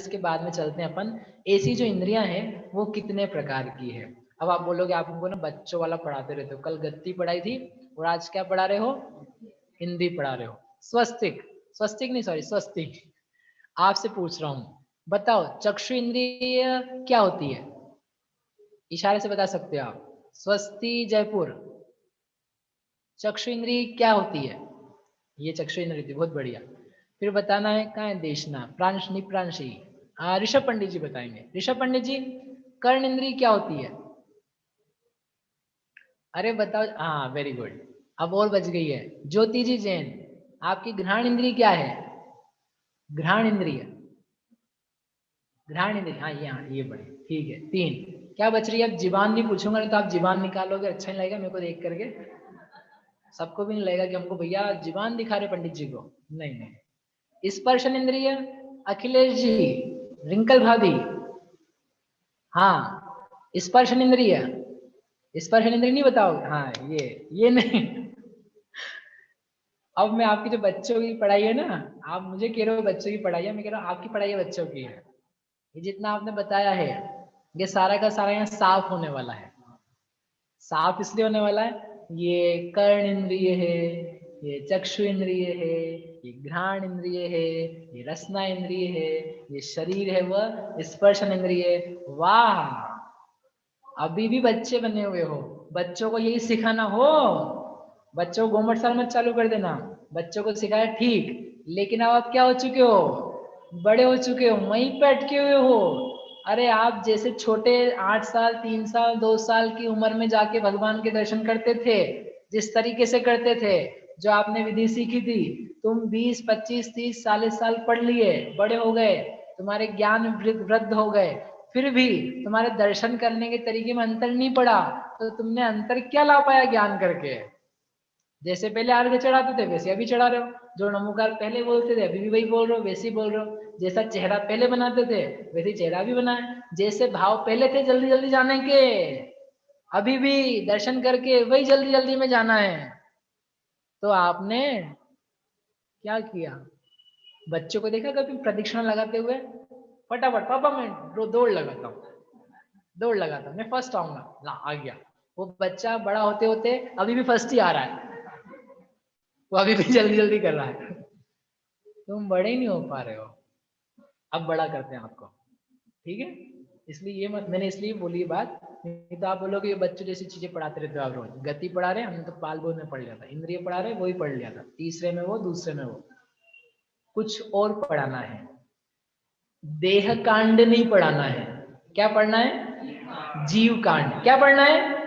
इसके बाद में चलते हैं अपन ऐसी जो इंद्रियां हैं वो कितने प्रकार की है। अब आप बोलोगे आप हमको ना बच्चों वाला पढ़ाते रहते हो, कल गति पढ़ाई थी और आज क्या पढ़ा रहे हो, हिंदी पढ़ा रहे हो। स्वस्तिक, स्वस्तिक नहीं सॉरी स्वस्तिक। आपसे पूछ रहा हूँ, बताओ चक्षु इंद्रिय क्या होती है, इशारे से बता सकते हो आप। स्वस्ति जयपुर, चक्षु इंद्रिय क्या होती है, ये चक्षु इंद्रिय थी, बहुत बढ़िया। फिर बताना है कहाँ है देशना, प्रांश निप्रांशी, ऋषभ पंडित जी बताएंगे। ऋषभ पंडित जी, कर्ण इंद्रिय क्या होती है, अरे बताओ, हाँ वेरी गुड, अब और बच गई है। ज्योति जी जैन, आपकी घ्राण इंद्रिय क्या है, घ्राण इंद्रिय, घ्राण इंद्रिय, हाँ ये बड़ी ठीक है। तीन क्या बच रही है, अब जीवान नहीं पूछूंगा, नहीं तो आप जीवान निकालोगे, अच्छा नहीं लगेगा मेरे को देख करके, सबको भी नहीं लगेगा कि हमको भैया जीवान दिखा रहे पंडित जी को, नहीं नहीं। स्पर्शन इंद्रिय, अखिलेश जी, रिंकल भाभी, हाँ स्पर्शन इंद्रिय, स्पर्शन इंद्रिय नहीं बताओगे, हाँ ये नहीं। अब मैं आपकी जो बच्चों की पढ़ाई है ना, आप मुझे कह रहे हो बच्चों की पढ़ाई है, मैं कह रहा हूँ आपकी पढ़ाई बच्चों की है। ये जितना आपने बताया है ये सारा का सारा यहाँ साफ होने वाला है। साफ इसलिए होने वाला है, ये कर्ण इंद्रिय है, ये चक्षु इंद्रिय है, ये घ्राण इंद्रिय है, ये रसना इंद्रिय है, ये शरीर है वह स्पर्शन इंद्रिय। वाह, अभी भी बच्चे बने हुए हो, बच्चों को यही सिखाना हो। बच्चों को गोमट सर मत चालू कर देना, बच्चों को सिखाया ठीक, लेकिन अब आप क्या हो चुके हो, बड़े हो चुके हो, वहीं पे अटके हुए हो। अरे आप जैसे छोटे 8 साल 3 साल 2 साल की उम्र में जाके भगवान के दर्शन करते थे, जिस तरीके से करते थे, जो आपने विधि सीखी थी, तुम 20 25 30 40 साल पढ़ लिए, बड़े हो गए, तुम्हारे ज्ञान वृद्ध हो गए, फिर भी तुम्हारे दर्शन करने के तरीके में अंतर नहीं पड़ा, तो तुमने अंतर क्या ला पाया ज्ञान करके। जैसे पहले अर्घ चढ़ाते थे वैसे अभी चढ़ा रहे हो, जो नमोकार पहले बोलते थे अभी भी वही बोल रहे हो, वैसे ही बोल रहे हो। जैसा चेहरा पहले बनाते थे वैसे चेहरा भी बनाए, जैसे भाव पहले थे जल्दी जल्दी जाने के, अभी भी दर्शन करके वही जल्दी जल्दी में जाना है। तो आपने क्या किया, बच्चों को देखा कभी प्रदक्षिणा लगाते हुए, फटाफट पापा मैं दौड़ लगाता हूँ, दौड़ लगाता हूँ, मैं फर्स्ट आऊंगा, ला आ गया। वो बच्चा बड़ा होते होते अभी भी फर्स्ट ही आ रहा है, वो अभी भी जल्दी जल्दी कर रहा है। तुम बड़े ही नहीं हो पा रहे हो, अब बड़ा करते हैं आपको, ठीक है। इसलिए ये मत, मैंने इसलिए बोली बात, नहीं तो आप बोलोगे ये बच्चों जैसी चीजें पढ़ाते रहते हो आप रोज। गति पढ़ा रहे, हमने तो पाल बोल में पढ़ लिया था, इंद्रिय पढ़ा रहे वही पढ़ लिया था, तीसरे में वो दूसरे में वो, कुछ और पढ़ाना है। देह कांड नहीं पढ़ाना है, क्या पढ़ना है, जीव कांड। क्या पढ़ना है,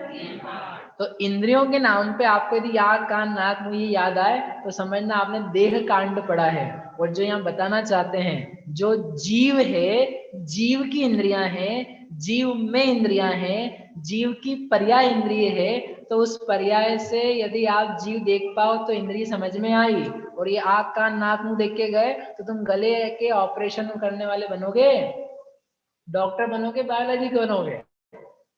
तो इंद्रियों के नाम पे आपको यदि याद कान नाक मुंह ये याद आए तो समझना आपने देह कांड पढ़ा है। और जो यहाँ बताना चाहते हैं, जो जीव है, जीव की इंद्रियां हैं, जीव में इंद्रियां हैं, जीव की पर्याय इंद्रिय है, तो उस पर्याय से यदि आप जीव देख पाओ तो इंद्रिय समझ में आई। और ये आँख कान नाक मुंह देख के गए तो तुम गले के ऑपरेशन करने वाले बनोगे, डॉक्टर बनोगे, बायोलॉजी के बनोगे,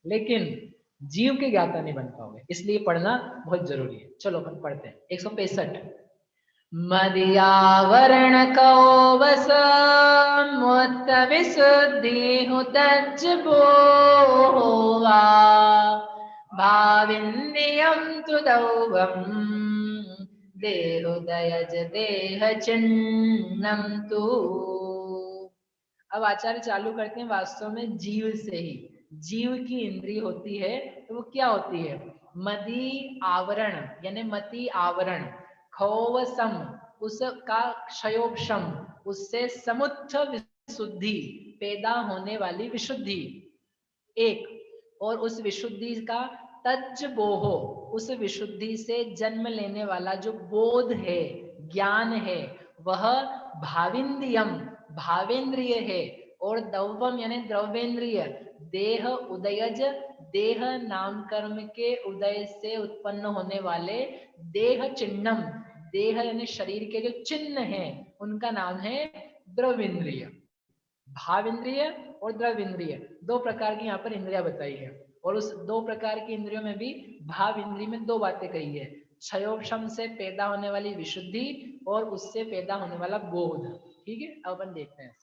लेकिन जीव के ज्ञाता नहीं बन पाओगे। इसलिए पढ़ना बहुत जरूरी है। चलो अपन पढ़ते हैं 165। मदियावरण को वस मुत विशुद्धि हुतज बोवा भाविन्द्रियं तु दौवम देहोदयज देह चिन्नम तु। अब आचार्य चालू करते हैं वास्तव में जीव से ही। जीव की इंद्रिय होती है तो वो क्या होती है, मदी आवरण यानी मति आवरण, खौवसम उसका क्षयोपशम, उससे समुत्थ विशुद्धि, पैदा होने वाली विशुद्धि एक, और उस विशुद्धि का तज बोहो, उस विशुद्धि से जन्म लेने वाला जो बोध है, ज्ञान है, वह भाविन्द्रियम, भावेंद्रिय है। और दौवम यानी द्रव्येंद्रिय, देह उदयज, देह नाम कर्म के उदय से उत्पन्न होने वाले देह चिन्हम, देह यानी शरीर के जो चिन्ह हैं उनका नाम है द्रव्येंद्रिय। भाव इंद्रिय और द्रव्य इंद्रिय, दो प्रकार की यहाँ पर इंद्रिया बताई है। और उस दो प्रकार की इंद्रियों में भी भाव इंद्रिय में दो बातें कही है, क्षयोपशम से पैदा होने वाली विशुद्धि और उससे पैदा होने वाला बोध। ठीक है, अब अपन देखते हैं।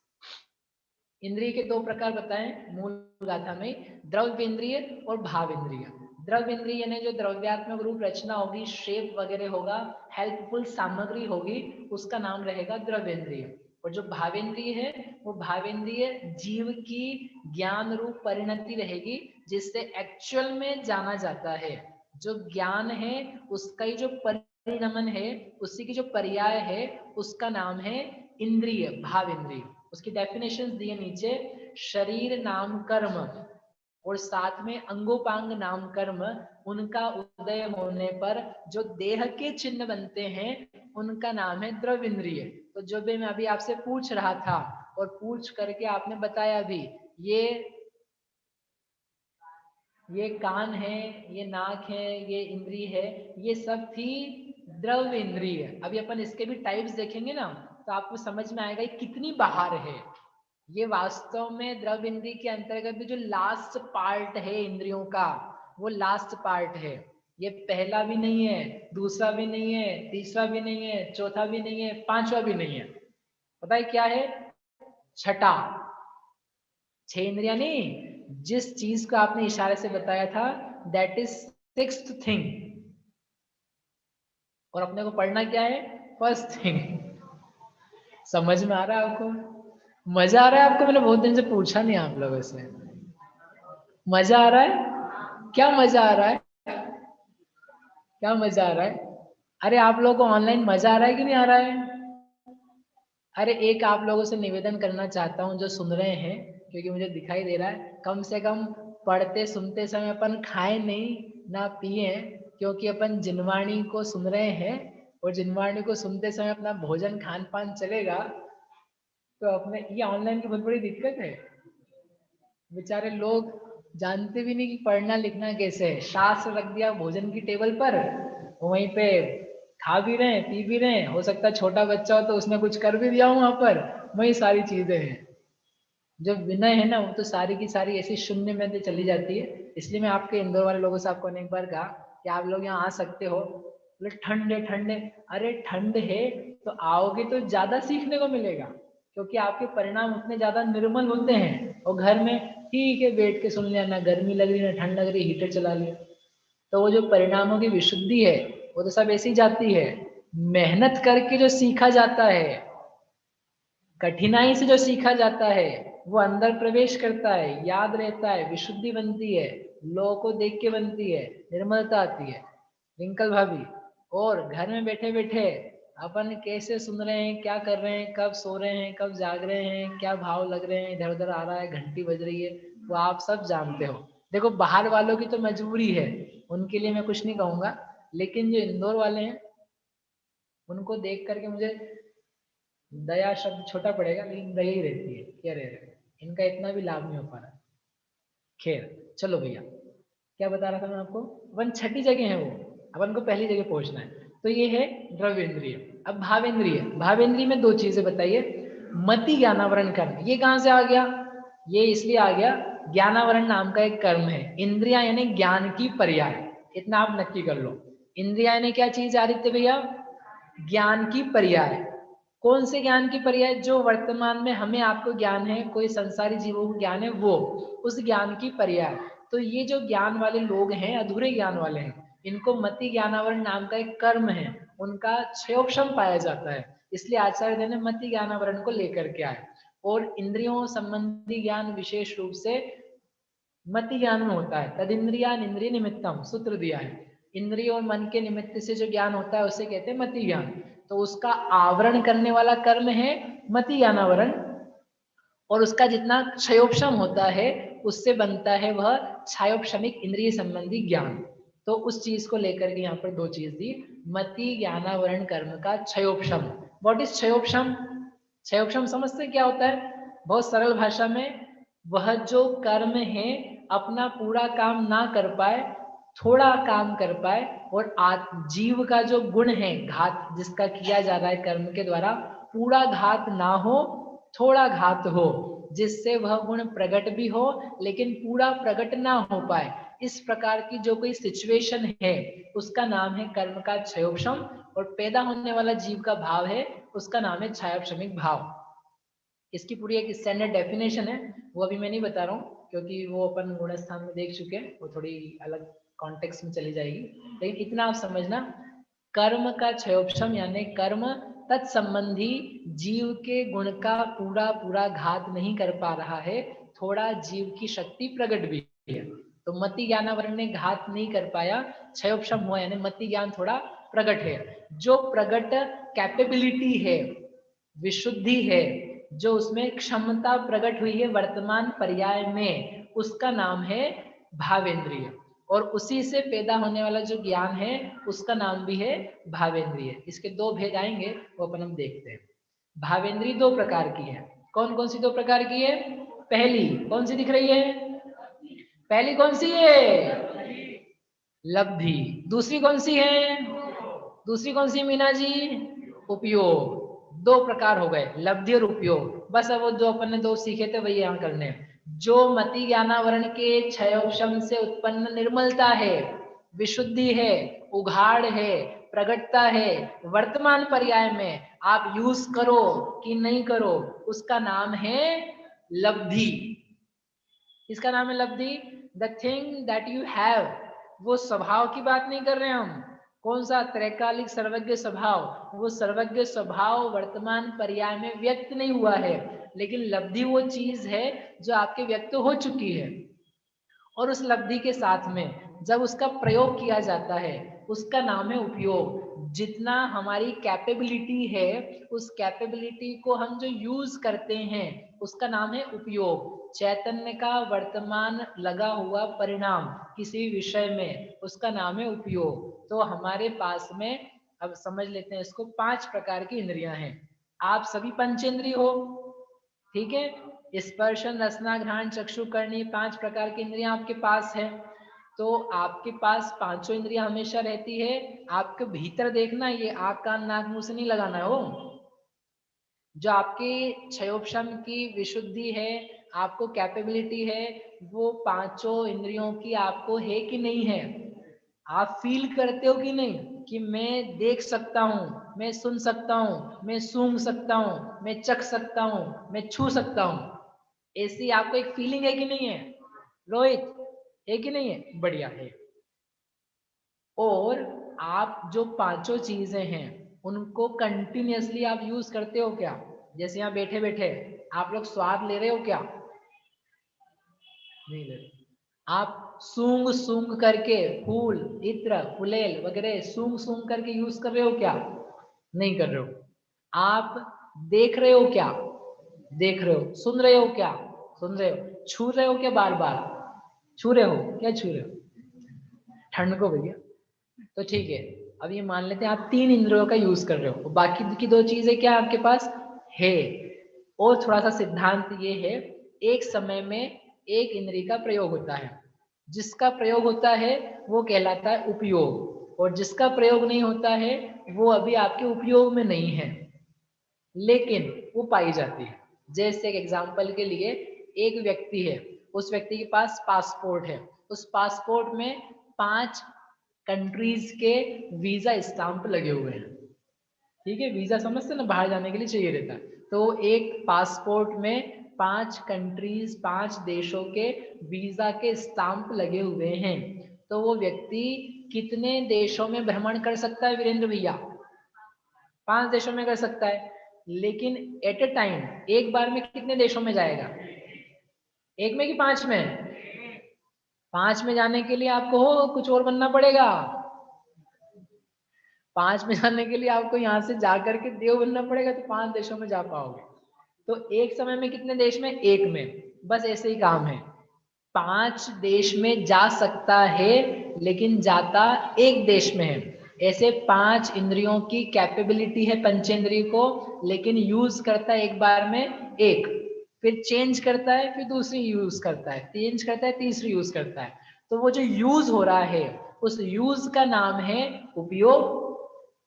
इंद्रिय के दो प्रकार बताएं मूल गाथा में, द्रव्येंद्रिय और भावेंद्रिय। द्रव्येंद्रिय यानी जो द्रव्यात्मक रूप रचना होगी, शेप वगैरह होगा, हेल्पफुल सामग्री होगी, उसका नाम रहेगा द्रव्येंद्रिय। और जो भावेंद्रिय है वो भावेंद्रिय जीव की ज्ञान रूप परिणति रहेगी, जिससे एक्चुअल में जाना जाता है। जो ज्ञान है उसका ही जो परिणमन है, उसी की जो पर्याय है, उसका नाम है इंद्रिय, भावेंद्रिय। उसकी डेफिनेशन दिए नीचे, शरीर नाम कर्म और साथ में अंगोपांग नाम कर्म, उनका उदय होने पर जो देह के चिन्ह बनते हैं उनका नाम है द्रव्येंद्रिय। तो जो भी मैं अभी आपसे पूछ रहा था और पूछ करके आपने बताया भी, ये कान है, ये नाक है, ये इंद्रिय है, ये सब थी द्रव्य इंद्रिय। अभी अपन इसके भी टाइप्स देखेंगे ना, तो आपको समझ में आएगा कितनी बाहर है। ये वास्तव में द्रव्य इंद्रिय के अंतर्गत भी जो लास्ट पार्ट है इंद्रियों का, वो लास्ट पार्ट है। ये पहला भी नहीं है, दूसरा भी नहीं है, तीसरा भी नहीं है, चौथा भी नहीं है, पांचवा भी नहीं है। पता है क्या है? छठा। 6 इंद्रियां नहीं, जिस चीज को आपने इशारे से बताया था, दैट इज 6th थिंग। और अपने को पढ़ना क्या है? 1st thing. समझ में आ रहा है आपको? मजा आ रहा है आपको? मैंने बहुत दिन से पूछा नहीं आप लोगों से। मजा आ रहा है? क्या मजा आ रहा है? क्या मजा आ रहा है? अरे आप लोगों को ऑनलाइन मजा आ रहा है कि नहीं आ रहा है? अरे एक आप लोगों से निवेदन करना चाहता हूँ जो सुन रहे हैं, क्योंकि मुझे दिखाई दे रहा है, कम से कम पढ़ते सुनते समय अपन खाए नहीं ना पिए, क्योंकि अपन जिनवाणी को सुन रहे हैं और जिनवाणी को सुनते समय अपना भोजन खान पान चलेगा, तो अपने ये ऑनलाइन की बहुत बड़ी दिक्कत है। बेचारे लोग जानते भी नहीं कि पढ़ना लिखना कैसे है। शास्त्र रख दिया भोजन की टेबल पर, वहीं पे खा भी रहे हैं, पी भी रहे हैं, हो सकता है छोटा बच्चा हो तो उसने कुछ कर भी दिया हो वहां पर, वही सारी चीजें हैं। जो विनय है ना, वो तो सारी की सारी ऐसी शून्य में तो चली जाती है। इसलिए मैं आपके इंदौर वाले लोगों से आपको अनेक बार कहा कि आप लोग यहाँ आ सकते हो। बोले ठंड है, ठंड है। अरे ठंड है तो आओगे तो ज्यादा सीखने को मिलेगा, क्योंकि आपके परिणाम उतने ज्यादा निर्मल होते हैं। और घर में ठीक है बैठ के सुन लिया, ना गर्मी लग रही ना ठंड लग रही, हीटर चला लिया, तो वो जो परिणामों की विशुद्धि है वो तो सब ऐसी जाती है। मेहनत करके जो सीखा जाता है, कठिनाई से जो सीखा जाता है, वो अंदर प्रवेश करता है, याद रहता है, विशुद्धि बनती है, लोगों को देख के बनती है, निर्मलता आती है। रिंकल भाभी, और घर में बैठे बैठे अपन कैसे सुन रहे हैं, क्या कर रहे हैं, कब सो रहे हैं, कब जाग रहे हैं, क्या भाव लग रहे हैं, इधर उधर आ रहा है, घंटी बज रही है, वो आप सब जानते हो। देखो बाहर वालों की तो मजबूरी है, उनके लिए मैं कुछ नहीं कहूंगा, लेकिन जो इंदौर वाले हैं उनको देख करके मुझे दया शब्द छोटा पड़ेगा, लेकिन दया ही रहती है, क्या रह रहे, इनका इतना भी लाभ नहीं हो पा रहा। खैर चलो भैया, क्या बता रहा था मैं आपको? अपन छठी जगह है, वो अपन को पहली जगह पहुंचना है। तो ये है द्रव्येंद्रिय। अब भावेंद्रिय, भावेंद्रिय में दो चीजें बताइए। मति ज्ञानावरण कर्म, ये कहां से आ गया? ये इसलिए आ गया, ज्ञानावरण नाम का एक कर्म है। इंद्रिया यानी ज्ञान की पर्याय, इतना आप नक्की कर लो। इंद्रिया यानी क्या चीज आदित्य भैया? ज्ञान की पर्याय। कौन से ज्ञान की पर्याय? जो वर्तमान में हमें आपको ज्ञान है, कोई संसारी जीवों को ज्ञान है, वो उस ज्ञान की पर्याय। तो ये जो ज्ञान वाले लोग हैं, अधूरे ज्ञान वाले हैं, इनको मति ज्ञानावरण नाम का एक कर्म है, उनका क्षयोक्षम पाया जाता है। इसलिए आचार्य देव ने मति ज्ञानावरण को लेकर के आए। और इंद्रियों संबंधी ज्ञान विशेष रूप से मति ज्ञान में होता है। तद इंद्रियान इंद्रिय निमित्तम सूत्र दिया है। इंद्रिय और मन के निमित्त से जो ज्ञान होता है उसे कहते हैं मति ज्ञान। तो उसका आवरण करने वाला कर्म है मति ज्ञानावरण, और उसका जितना क्षयोपशम होता है उससे बनता है वह क्षयोपशमिक इंद्रिय संबंधी ज्ञान। तो उस चीज को लेकर के यहाँ पर दो चीज दी, मति ज्ञानावरण कर्म का क्षयोपशम। What is क्षयोपशम? क्षयोपशम समझते क्या होता है? बहुत सरल भाषा में, वह जो कर्म है अपना पूरा काम ना कर पाए, थोड़ा काम कर पाए, और जीव का जो गुण है घात जिसका किया जा रहा है कर्म के द्वारा, पूरा घात ना हो, थोड़ा घात हो, जिससे वह गुण प्रकट भी हो लेकिन पूरा प्रकट ना हो पाए, इस प्रकार की जो कोई सिचुएशन है उसका नाम है कर्म का क्षयोपशम। और पैदा होने वाला जीव का भाव है, उसका नाम है क्षयोपशमिक भाव। इसकी पूरी एक स्टैंडर्ड डेफिनेशन है, वो अभी मैं नहीं बता रहा हूँ क्योंकि वो अपन गुणस्थान में देख चुके हैं, वो थोड़ी अलग कॉन्टेक्स्ट में चली जाएगी। लेकिन इतना आप समझना, कर्म का क्षयोपशम यानी कर्म तत्संबंधी जीव के गुण का पूरा पूरा घात नहीं कर पा रहा है, थोड़ा जीव की शक्ति प्रकट भी है। तो मति ज्ञानावरण ने घात नहीं कर पाया, क्षयोपशम हुआ यानी मति ज्ञान थोड़ा प्रकट है। जो प्रकट कैपेबिलिटी है, विशुद्धि है, जो उसमें क्षमता प्रकट हुई है वर्तमान पर्याय में, उसका नाम है भावेंद्रिय। और उसी से पैदा होने वाला जो ज्ञान है उसका नाम भी है भावेंद्रिय। इसके दो भेद आएंगे, वो अपन हम देखते हैं। भावेंद्रिय दो प्रकार की है। कौन कौन सी दो प्रकार की है? पहली कौन सी दिख रही है? पहली कौन सी है? लब्धि। दूसरी कौन सी है? दूसरी कौन सी मीना जी? उपयोग। दो प्रकार हो गए, लब्धि और उपयोग। बस अब वो जो अपन ने दो सीखे थे वही यहाँ करने हैं। जो मति ज्ञानावरण के क्षयोपशम से उत्पन्न निर्मलता है, विशुद्धि है, उघाड़ है, प्रगटता है, वर्तमान पर्याय में आप यूज करो कि नहीं करो, उसका नाम है लब्धि। इसका नाम है लब्धि। The thing that you have, वो स्वभाव की बात नहीं कर रहे हैं हम। कौन सा? त्रैकालिक सर्वज्ञ स्वभाव। वो सर्वज्ञ स्वभाव वर्तमान पर्याय में व्यक्त नहीं हुआ है, लेकिन लब्धि वो चीज है जो आपके व्यक्त हो चुकी है। और उस लब्धि के साथ में जब उसका प्रयोग किया जाता है, उसका नाम है उपयोग। जितना हमारी कैपेबिलिटी है, उस कैपेबिलिटी को हम जो यूज करते हैं उसका नाम है उपयोग। चैतन्य का वर्तमान लगा हुआ परिणाम किसी विषय में, उसका नाम है उपयोग। तो हमारे पास में, अब समझ लेते हैं इसको, 5 प्रकार की इंद्रियां हैं। आप सभी पंचेंद्रिय हो, ठीक है? स्पर्शन रसना घ्राण चक्षु कर्णी, 5 प्रकार की इंद्रियां आपके पास है। तो आपके पास पांचों इंद्रियां हमेशा रहती है। आपके भीतर देखना, ये आँख कान नाक मुंह से नहीं लगाना है। वो जो आपकी क्षयोपशम की विशुद्धि है, आपको कैपेबिलिटी है, वो पांचों इंद्रियों की आपको है कि नहीं है? आप फील करते हो कि नहीं कि मैं देख सकता हूँ, मैं सुन सकता हूँ, मैं सूंघ सकता हूँ, मैं चख सकता हूँ, मैं छू सकता हूँ? ऐसी आपको एक फीलिंग है कि नहीं है रोहित? है कि नहीं है? बढ़िया है। और आप जो पांचों चीजें हैं उनको कंटिन्यूअसली आप यूज करते हो क्या? जैसे यहाँ बैठे बैठे आप लोग स्वाद ले रहे हो क्या? नहीं ले रहे। आप सूंघ सूंघ करके फूल, इत्र, फुलेल वगैरह सूंघ सूंघ करके यूज कर रहे हो क्या? नहीं कर रहे हो। आप देख रहे हो क्या? देख रहे हो। सुन रहे हो क्या? सुन रहे हो। छू रहे हो क्या? बार बार छू रहे हो क्या? छू रहे हो ठंड को भैया। तो ठीक है, अब ये मान लेते हैं आप 3 इंद्रियों का यूज कर रहे हो, बाकी की 2 चीजें क्या आपके पास है? और थोड़ा सा सिद्धांत ये है, एक समय में एक इंद्रिय का प्रयोग होता है। जिसका प्रयोग होता है वो कहलाता है उपयोग, और जिसका प्रयोग नहीं होता है वो अभी आपके उपयोग में नहीं है, लेकिन वो पाई जाती है। जैसे एक एग्जांपल के लिए, एक व्यक्ति है, उस व्यक्ति के पास पासपोर्ट है, उस पासपोर्ट में 5 कंट्रीज के वीजा स्टाम्प लगे हुए हैं। ठीक है, वीजा समझते ना, बाहर जाने के लिए चाहिए रहता है। तो एक पासपोर्ट में 5 कंट्रीज, 5 देशों के वीजा के स्टाम्प लगे हुए हैं। तो वो व्यक्ति कितने देशों में भ्रमण कर सकता है वीरेंद्र भैया? 5 देशों में कर सकता है, लेकिन एट ए टाइम एक बार में कितने देशों में जाएगा? एक में कि 5 में? 5 में जाने के लिए आपको हो कुछ और बनना पड़ेगा। 5 में जाने के लिए आपको यहाँ से जा करके देव बनना पड़ेगा, तो 5 देशों में जा पाओगे। तो एक समय में कितने देश में? एक में। बस ऐसे ही काम है, 5 देश में जा सकता है लेकिन जाता एक देश में है। ऐसे 5 इंद्रियों की कैपेबिलिटी है पंचेंद्रिय को, लेकिन यूज करता है एक बार में एक, फिर चेंज करता है, फिर दूसरी यूज करता है, चेंज करता है, तीसरी यूज करता है। तो वो जो यूज हो रहा है उस यूज का नाम है उपयोग,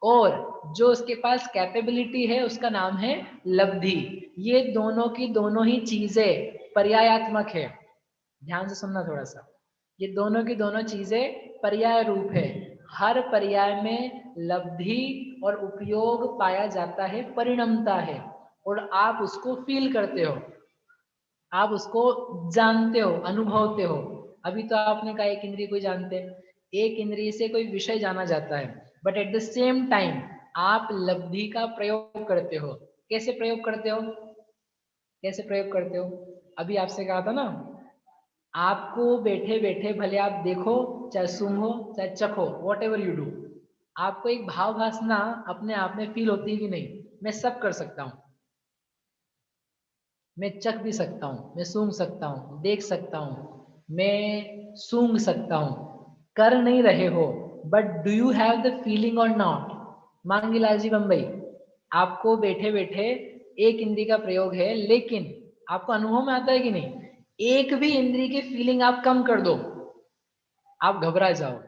और जो उसके पास कैपेबिलिटी है उसका नाम है लब्धि। ये दोनों की दोनों ही चीजें पर्यायात्मक है। ध्यान से सुनना थोड़ा सा, ये दोनों की दोनों चीजें पर्याय रूप है। हर पर्याय में लब्धि और उपयोग पाया जाता है, परिणमता है। और आप उसको फील करते हो, आप उसको जानते हो, अनुभवते हो। अभी तो आपने कहा एक इंद्रिय को जानते हैं, एक इंद्रिय से कोई विषय जाना जाता है, but at the same time आप लब्धि का प्रयोग करते हो। कैसे प्रयोग करते हो, कैसे प्रयोग करते हो? अभी आपसे कहा था ना, आपको बैठे बैठे भले आप देखो, चाहे सूंघो, चाहे चखो, वॉट एवर यू डू, आपको एक भाव भासना अपने आप में फील होती है कि नहीं, मैं सब कर सकता हूँ, मैं चख भी सकता हूँ, मैं सूंघ सकता हूँ, देख सकता हूँ, मैं सूंघ सकता हूँ। कर नहीं रहे हो, but do you have the feeling और नॉट? मांगीलाल जी बम्बई, आपको बैठे बैठे एक इंद्री का प्रयोग है, लेकिन आपको अनुभव में आता है कि नहीं? एक भी इंद्री की फीलिंग आप कम कर दो, आप घबरा जाओ,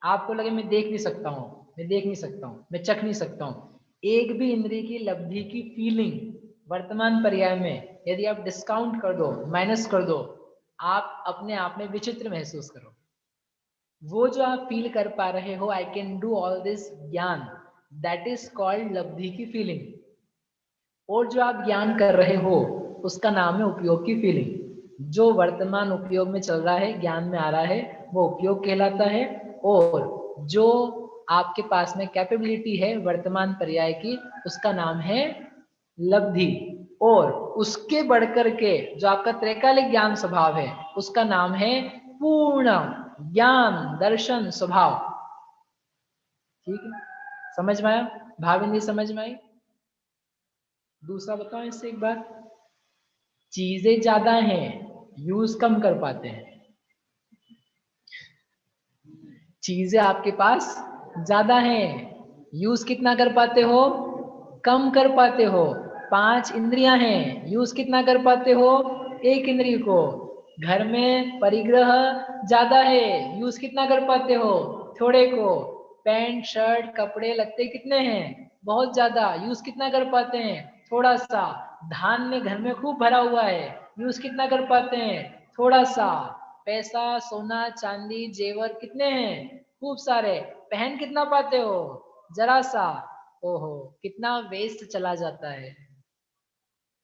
आपको लगे मैं देख नहीं सकता हूँ, मैं देख नहीं सकता हूँ, मैं चख नहीं सकता हूँ। एक भी इंद्रिय की लब्धि की फीलिंग वर्तमान पर्याय में यदि आप डिस्काउंट कर दो, माइनस कर दो, आप अपने आप में विचित्र महसूस करो। वो जो आप फील कर पा रहे हो, I can do all this ज्ञान, दैट इज कॉल्ड लब्धि की फीलिंग। और जो आप ज्ञान कर रहे हो उसका नाम है उपयोग की फीलिंग। जो वर्तमान उपयोग में चल रहा है, ज्ञान में आ रहा है, वो उपयोग कहलाता है। और जो आपके पास में कैपेबिलिटी है वर्तमान पर्याय की, उसका नाम है लब्धि। और उसके बढ़कर के जो आपका त्रैकालिक ज्ञान स्वभाव है, उसका नाम है पूर्ण ज्ञान दर्शन स्वभाव। ठीक है, समझ में आया? भाविंदी समझ में आई? दूसरा बताओ इससे एक बार, चीजें ज्यादा हैं, यूज कम कर पाते हैं। चीजें आपके पास ज्यादा हैं, यूज कितना कर पाते हो? कम कर पाते हो। 5 इंद्रियां हैं, यूज कितना कर पाते हो? एक इंद्रिय को। घर में परिग्रह ज्यादा है, यूज कितना कर पाते हो? थोड़े को। पैंट शर्ट कपड़े लत्ते कितने हैं? बहुत ज्यादा, यूज कितना कर पाते हैं? थोड़ा सा। धान्य घर में खूब भरा हुआ है, यूज कितना कर पाते हैं? थोड़ा सा। पैसा सोना चांदी जेवर कितने हैं? खूब सारे। पहन कितना पाते हो? जरा सा। ओहो, कितना वेस्ट चला जाता है,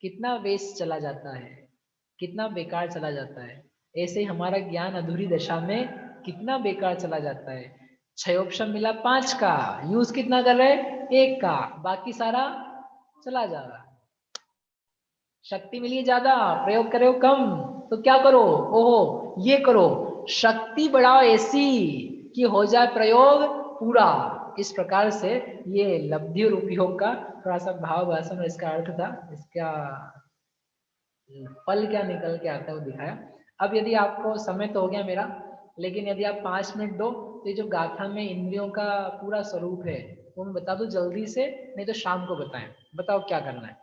कितना वेस्ट चला जाता है, कितना बेकार चला जाता है। ऐसे हमारा ज्ञान अधूरी दशा में कितना बेकार चला जाता है। 6 ऑप्शन मिला 5 का, यूज कितना कर रहे? 1 का, बाकी सारा चला जा रहा है। शक्ति मिली ज्यादा, प्रयोग करे हो कम, तो क्या करो? ओहो, ये करो, शक्ति बढ़ाओ ऐसी कि हो जाए प्रयोग पूरा। इस प्रकार से ये लब्धि और उपयोग का थोड़ा सा भाव भाषा में इसका अर्थ था, इसका फल क्या निकल के आता है वो दिखाया। अब यदि आपको समय तो हो गया मेरा, लेकिन यदि आप 5 मिनट दो तो ये जो गाथा में इंद्रियों का पूरा स्वरूप है वो मैं बता दूं जल्दी से, नहीं तो शाम को बताएं। बताओ क्या करना है?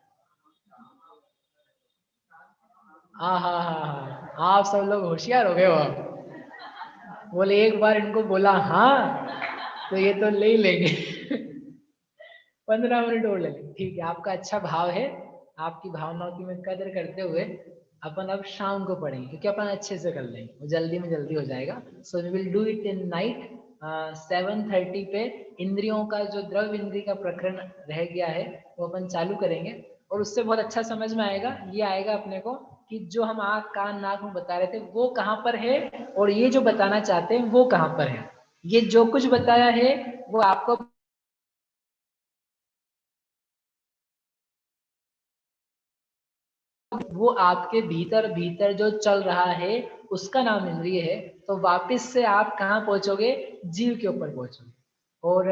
हाँ हाँ हाँ हाँ, आप सब लोग होशियार हो गए हो। अब बोले एक बार इनको बोला हाँ तो ये तो ले ही लेंगे। 15 मिनट और ले लेंगे, ठीक है। आपका अच्छा भाव है, आपकी भावनाओं की मैं कदर करते हुए अपन अब शाम को पढ़ेंगे, क्योंकि अपन अच्छे से कर लेंगे, वो जल्दी में जल्दी हो जाएगा। So we will do it in night 7:30 पे। इंद्रियों का जो द्रव इंद्रिय का प्रकरण रह गया है वो अपन चालू करेंगे, और उससे बहुत अच्छा समझ में आएगा। ये आएगा अपने को कि जो हम आँख कान नाक में बता रहे थे वो कहाँ पर है, और ये जो बताना चाहते हैं वो कहाँ पर है। ये जो कुछ बताया है वो आपको वो आपके भीतर भीतर जो चल रहा है उसका नाम इंद्रिय है। तो वापस से आप कहाँ पहुंचोगे? जीव के ऊपर पहुंचोगे। और